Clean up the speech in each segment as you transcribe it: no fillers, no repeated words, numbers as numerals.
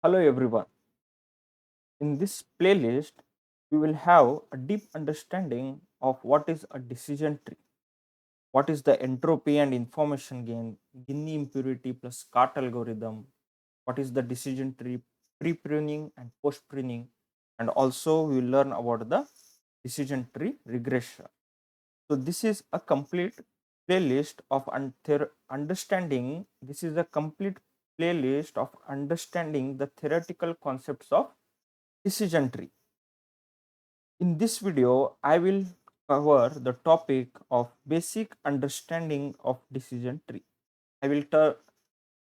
Hello everyone. In this playlist, we will have a deep understanding of what is a decision tree, what is the entropy and information gain, Gini impurity plus CART algorithm, what is the decision tree, pre-pruning and post-pruning, and also we will learn about the decision tree regression. So this is a complete playlist of understanding. This is a complete playlist of understanding the theoretical concepts of decision tree. In this video, I will cover the topic of basic understanding of decision tree. I will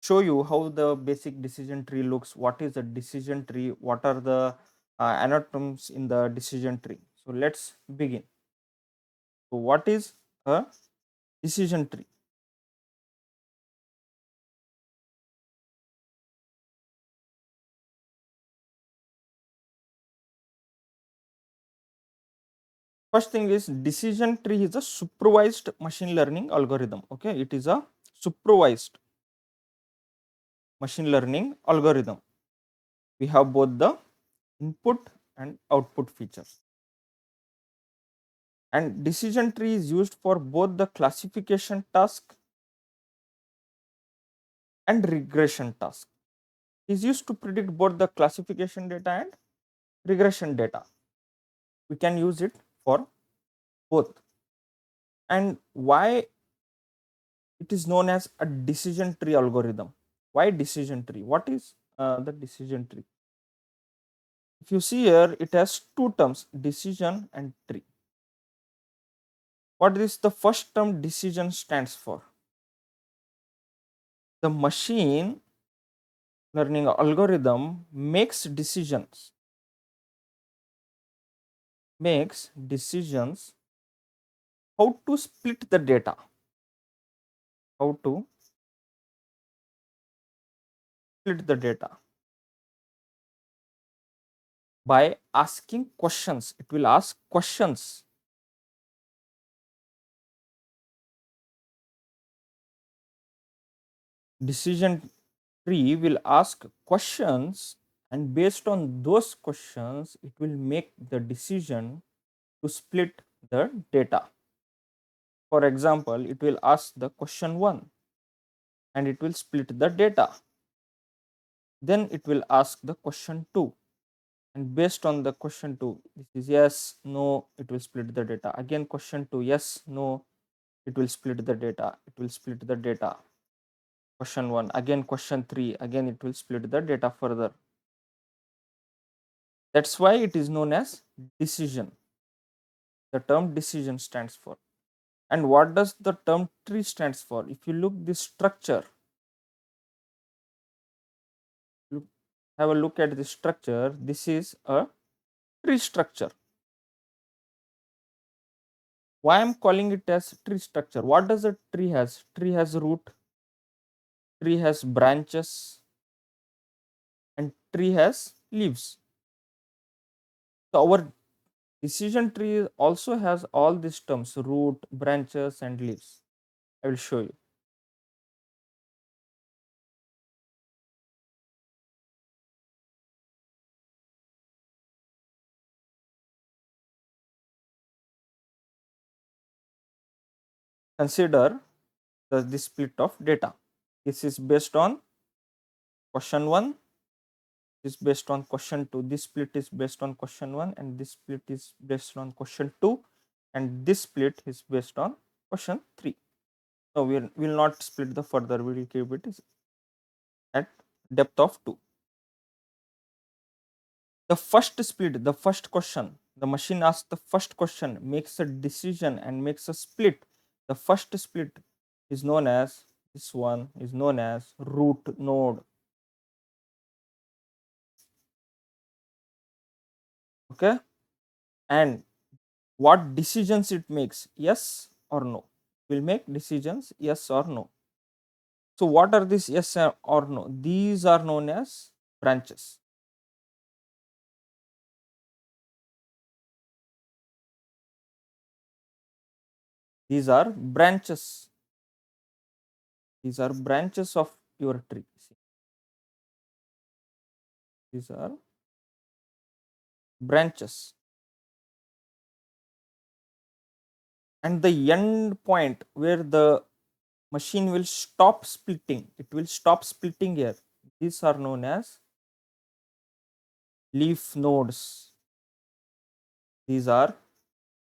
show you how the basic decision tree looks, what is a decision tree, what are the anatoms in the decision tree. So let's begin. So what is a decision tree? First thing is decision tree is a supervised machine learning algorithm. Okay, it is a supervised machine learning algorithm. We have both the input and output features. And decision tree is used for both the classification task and regression task. It is used to predict both the classification data and regression data. We can use it for both. And why it is known as a decision tree algorithm? Why decision tree? What is the decision tree? If you see here, it has two terms, decision and tree. What is the first term decision stands for? The machine learning algorithm makes decisions how to split the data, how to split the data by asking questions. It will ask questions. Decision tree will ask questions, and based on those questions it will make the decision to split the data. For example, it will ask the question 1 and it will split the data. Then it will ask the question 2, and based on the question 2, this is yes, no, it will split the data. Again question 2, yes, no, it will split the data. It will split the data. Question 1, again question 3, again it will split the data further. That's why it is known as decision. The term decision stands for. And what does the term tree stands for? If you look this structure, have a look at this structure. This is a tree structure. Why I'm calling it as tree structure? What does a tree has? Tree has root, tree has branches, and tree has leaves. So our decision tree also has all these terms: root, branches, and leaves. I will show you. Consider the split of data. This is based on question 1, is based on question 2. This split is based on question 1, and this split is based on question 2, and this split is based on question 3. So we will not split the further, we will keep it at depth of 2. The first split, the first question, the machine asks the first question, makes a decision and makes a split. The first split is known as, this one is known as root node. Okay, and what decisions it makes, yes or no, will make decisions yes or no. So what are these yes or no? These are known as branches. These are branches. These are branches of your tree. These are branches. And the end point where the machine will stop splitting, it will stop splitting here. These are known as leaf nodes. These are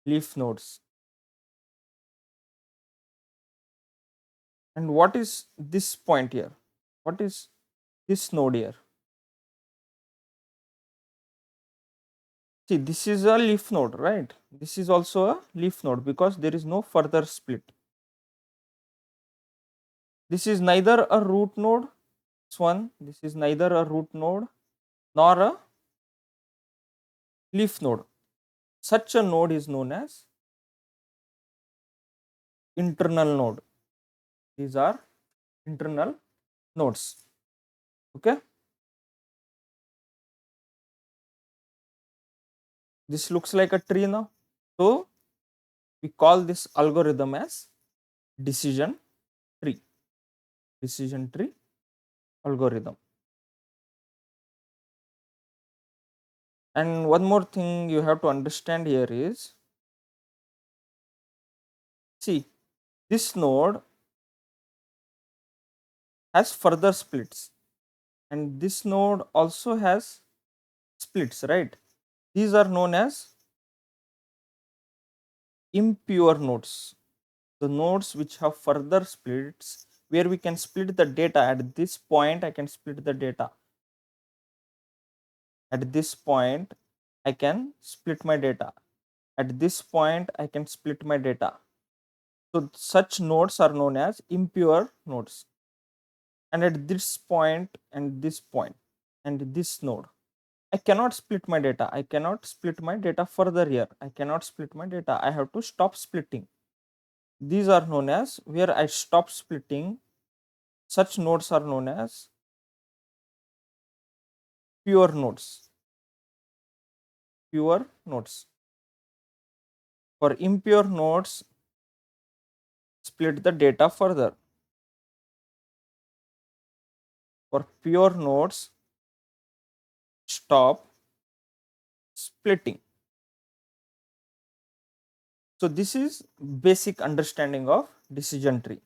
leaf nodes. And what is this point here? What is this node here? See, this is a leaf node, right? This is also a leaf node because there is no further split. This is neither a root node, this one, this is neither a root node nor a leaf node. Such a node is known as internal node. These are internal nodes. Okay. This looks like a tree now. So we call this algorithm as decision tree. Decision tree algorithm. And one more thing you have to understand here is, see, this node has further splits and this node also has splits, right? These are known as impure nodes. The nodes which have further splits, where we can split the data at this point. I can split the data at this point. I can split my data at this point. I can split my data. So such nodes are known as impure nodes. And at this point and this point and this node, I cannot split my data. I cannot split my data further here. I cannot split my data. I have to stop splitting. These are known as where I stop splitting. Such nodes are known as pure nodes. Pure nodes. For impure nodes, split the data further. For pure nodes, stop splitting. So this is basic understanding of decision tree.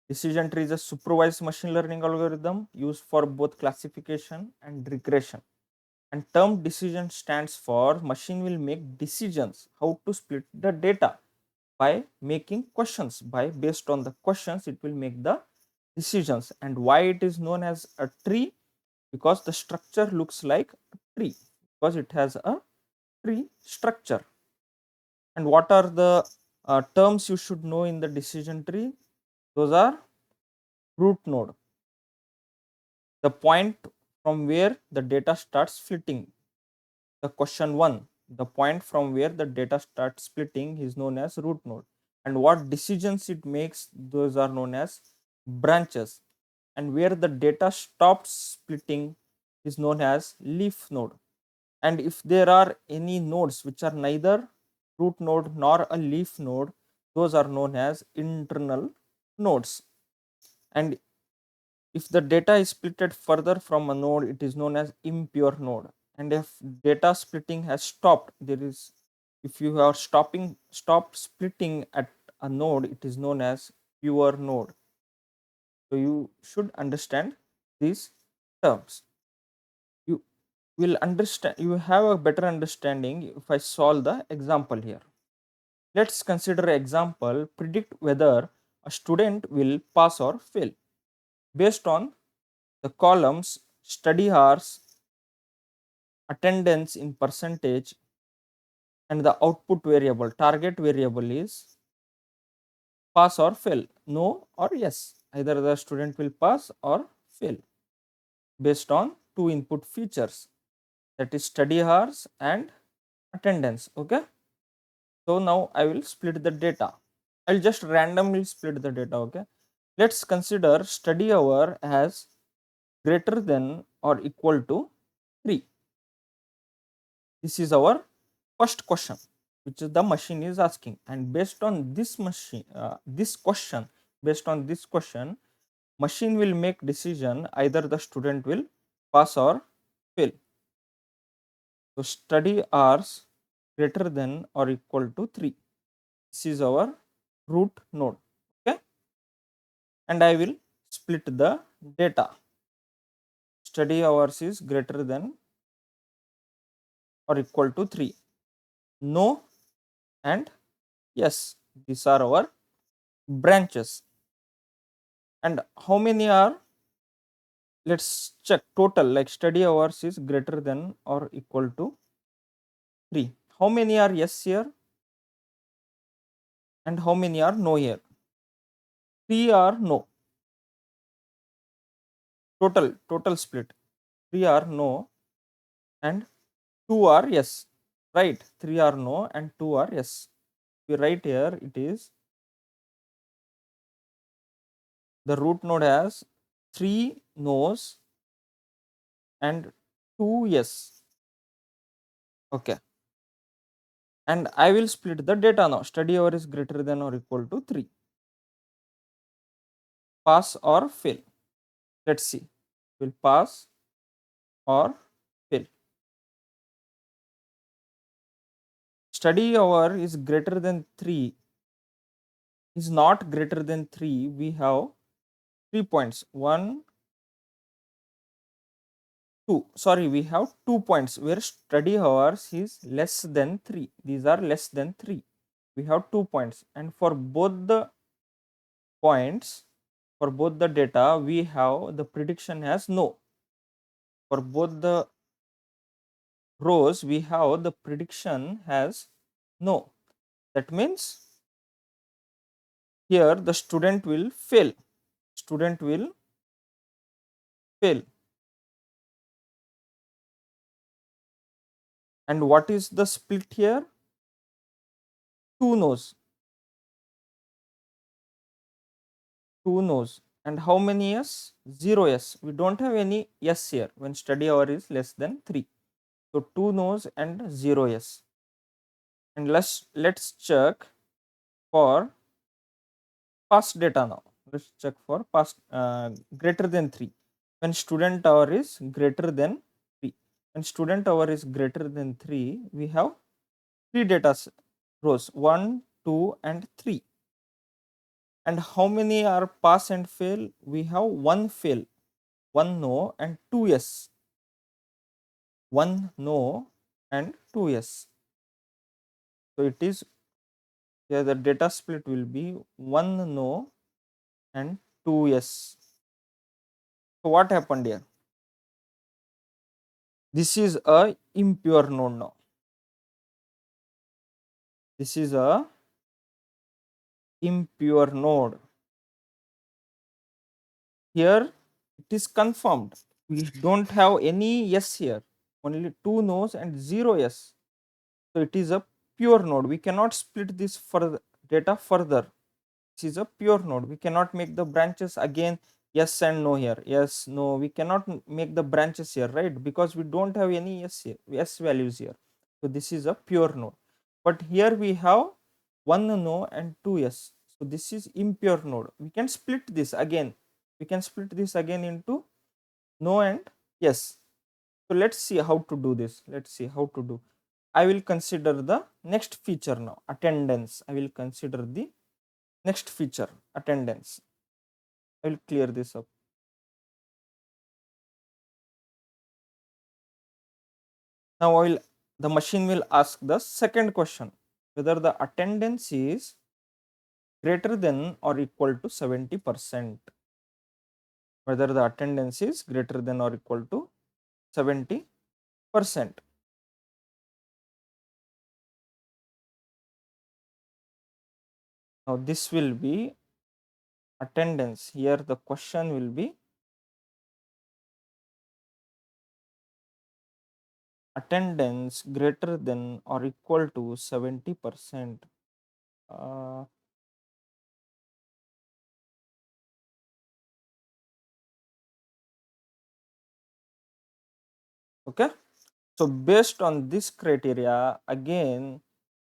Decision tree is a supervised machine learning algorithm used for both classification and regression. And term decision stands for machine will make decisions how to split the data by making questions. By based on the questions, it will make the decisions. And why it is known as a tree? Because the structure looks like a tree, because it has a tree structure. And what are the terms you should know in the decision tree? Those are root node, the point from where the data starts splitting. The question 1, the point from where the data starts splitting is known as root node. And what decisions it makes, those are known as branches. And where the data stops splitting is known as leaf node. And if there are any nodes which are neither root node nor a leaf node, those are known as internal nodes. And if the data is splitted further from a node, it is known as impure node. And if data splitting has stopped, there is, if you are stop splitting at a node, it is known as pure node. So you should understand these terms. You will understand, you have a better understanding if I solve the example here. Let's consider an example. Predict whether a student will pass or fail based on the columns study hours, attendance in percentage, and the output variable. Target variable is pass or fail, no or yes. Either the student will pass or fail based on two input features, that is study hours and attendance. Okay. So now I will split the data. I'll just randomly split the data. Okay. Let's consider study hour as greater than or equal to 3. This is our first question which the machine is asking, and based on this question, based on this question, machine will make decision either the student will pass or fail. So study hours greater than or equal to 3. This is our root node. Okay. And I will split the data. Study hours is greater than or equal to 3. No and yes. These are our branches. And how many are? Let's check total, like study hours is greater than or equal to 3. How many are yes here? And how many are no here? 3 are no. Total split. 3 are no and 2 are yes. Right. 3 are no and 2 are yes. We write here it is the root node has 3 no's and 2 yes. Okay. And I will split the data now. Study hour is greater than or equal to 3. Pass or fail. Let's see. Will pass or fail. Study hour is greater than 3 is not greater than 3. We have 3 points. 1, 2. Sorry, we have 2 points where study hours is less than 3. These are less than 3. We have 2 points. And for both the points, for both the data, we have the prediction as no. For both the rows, we have the prediction has no. That means here the student will fail. Student will fail. And what is the split here? 2 no's. 2 no's. And how many yes? 0 yes. We don't have any yes here when study hour is less than 3. So 2 no's and 0 yes. And let's check for past data now. Let's check for past greater than 3. When student hour is greater than 3. When student hour is greater than 3, we have 3 data rows 1, 2 and 3. And how many are pass and fail? We have 1 fail, 1 no and 2 yes. 1 no and 2 yes. So it is here the data split will be 1 no and 2 yes. So what happened here? This is a impure node now. This is a impure node. Here it is confirmed. We don't have any yes here. Only 2 no's and 0 yes. So it is a pure node. We cannot split this further data further. This is a pure node. We cannot make the branches again yes and no here. Yes, no. We cannot make the branches here, right? Because we don't have any yes here, yes values here. So this is a pure node. But here we have 1 no and 2 yes. So this is impure node. We can split this again. We can split this again into no and yes. So let's see how to do this. Let's see how to do. I will consider the next feature now, attendance. I will consider the next feature, attendance. I will clear this up. Now the machine will ask the second question, whether the attendance is greater than or equal to 70%. Whether the attendance is greater than or equal to 70%. Now this will be attendance. Here the question will be attendance greater than or equal to 70%. Okay. So based on this criteria, again,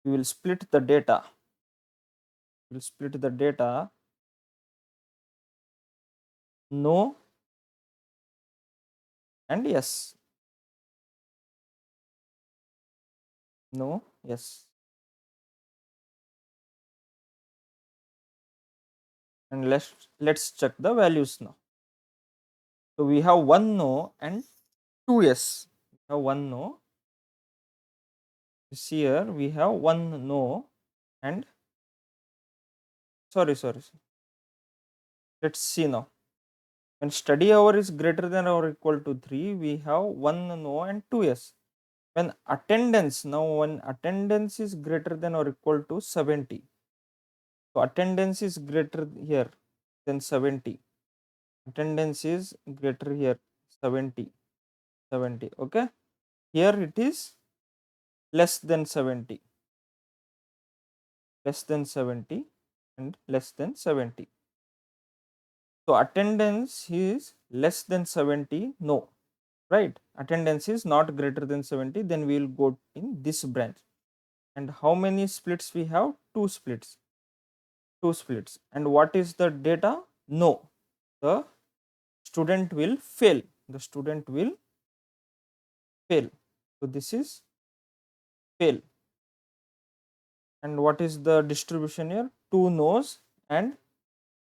we will split the data. We'll split the data no and yes. No, yes. And let's check the values now. So we have one no and two yes. We have one no. This here we have one no and sorry. Let's see now. When study hour is greater than or equal to 3, we have one no and two yes. When attendance, now when attendance is greater than or equal to 70, so attendance is greater here than 70. Attendance is greater here 70. Okay. Here it is less than 70. Less than 70 and less than 70. So attendance is less than 70, no, right? Attendance is not greater than 70, then we will go in this branch. And how many splits we have? Two splits. Two splits. And what is the data? No. The student will fail. The student will fail. So this is fail. And what is the distribution here? Two no's and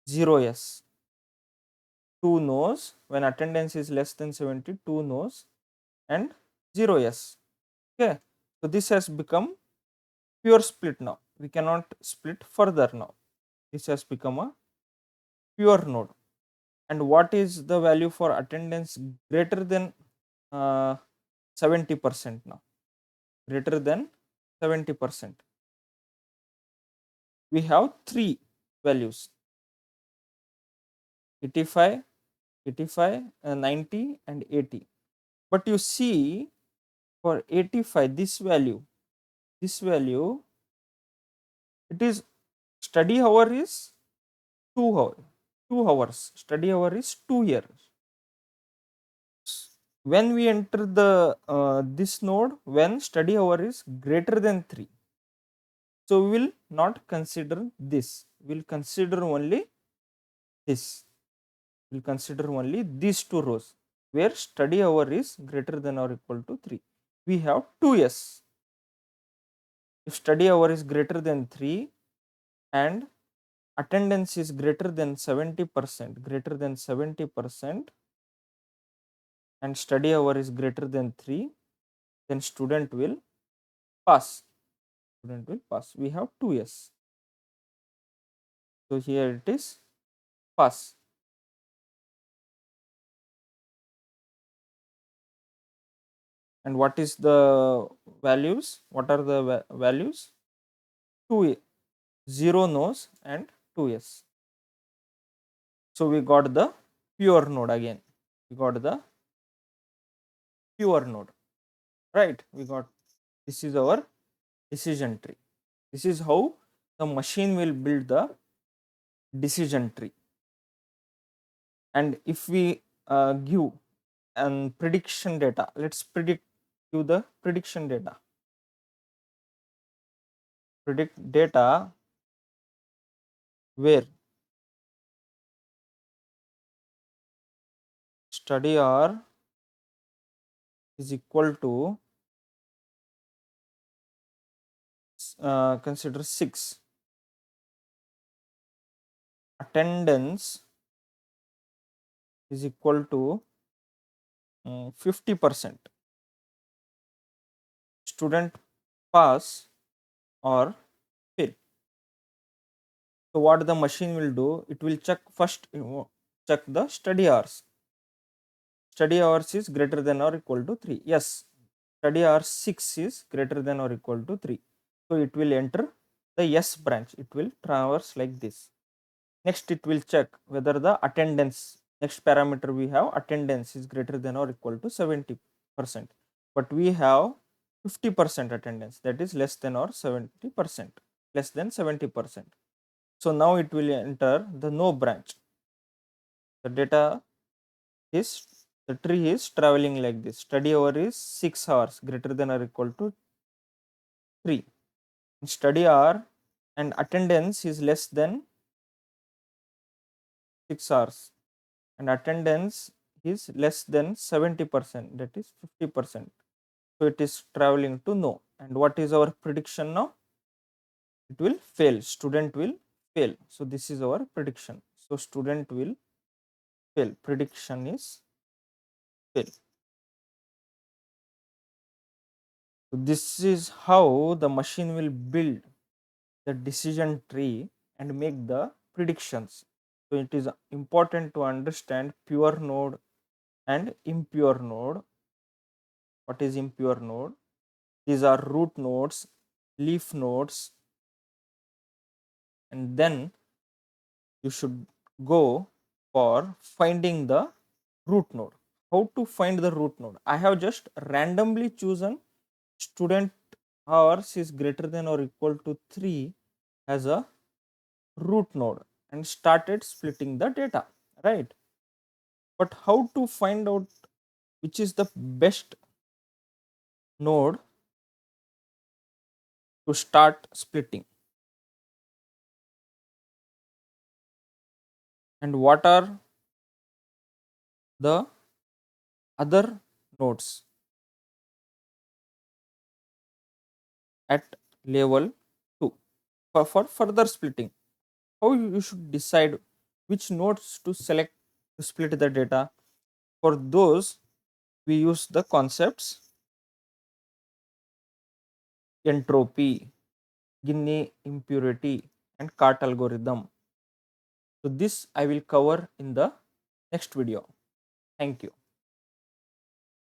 zero yes. Two no's when attendance is less than 70, two no's and zero yes. Okay. So this has become pure split now. We cannot split further now. This has become a pure node. And what is the value for attendance greater than 70% now? Greater than 70%. We have three values: 85, 90 and 80. But you see, for 85, this value, it is study hour is 2 hours. Study hour is 2 years. When we enter the this node, when study hour is greater than 3, so we will not consider this. We will consider only this. We will consider only these two rows where study hour is greater than or equal to 3. We have 2 yes. If study hour is greater than 3 and attendance is greater than 70%, and study hour is greater than 3, then student will pass. Student will pass. We have 2 yes. So here it is pass. And what is the values? What are the values? 2 0 no's and 2 yes. So we got the pure node again. We got the pure node, right? We got, this is our decision tree. This is how the machine will build the decision tree. And if we give and prediction data, let's give the prediction data. Predict data where study hour is equal to consider 6, attendance is equal to 50%, student pass or fail. So what the machine will do, it will check first, check the study hours. Study hours is greater than or equal to 3. Yes, study hours 6 is greater than or equal to 3. So it will enter the yes branch. It will traverse like this. Next, it will check whether the attendance, next parameter we have, attendance is greater than or equal to 70%. But we have 50% attendance, that is less than or 70%, less than 70%. So now it will enter the no branch. The data is, the tree is traveling like this. Study hour is 6 hours greater than or equal to 3. Study hour and attendance is less than 6 hours, and attendance is less than 70%, that is 50%. So it is traveling to no. and what is our prediction now? It will fail, student will fail. So this is our prediction. So student will fail, prediction is fail. So this is how the machine will build the decision tree and make the predictions. So it is important to understand pure node and impure node. What is impure node? These are root nodes, leaf nodes, and then you should go for finding the root node. How to find the root node? I have just randomly chosen student hours is greater than or equal to 3 as a root node and started splitting the data, right? But how to find out which is the best node to start splitting? And what are the other nodes at level 2 for further splitting? How you should decide which nodes to select to split the data? For those, we use the concepts entropy, Gini impurity, and cart algorithm. So this I will cover in the next video. Thank you.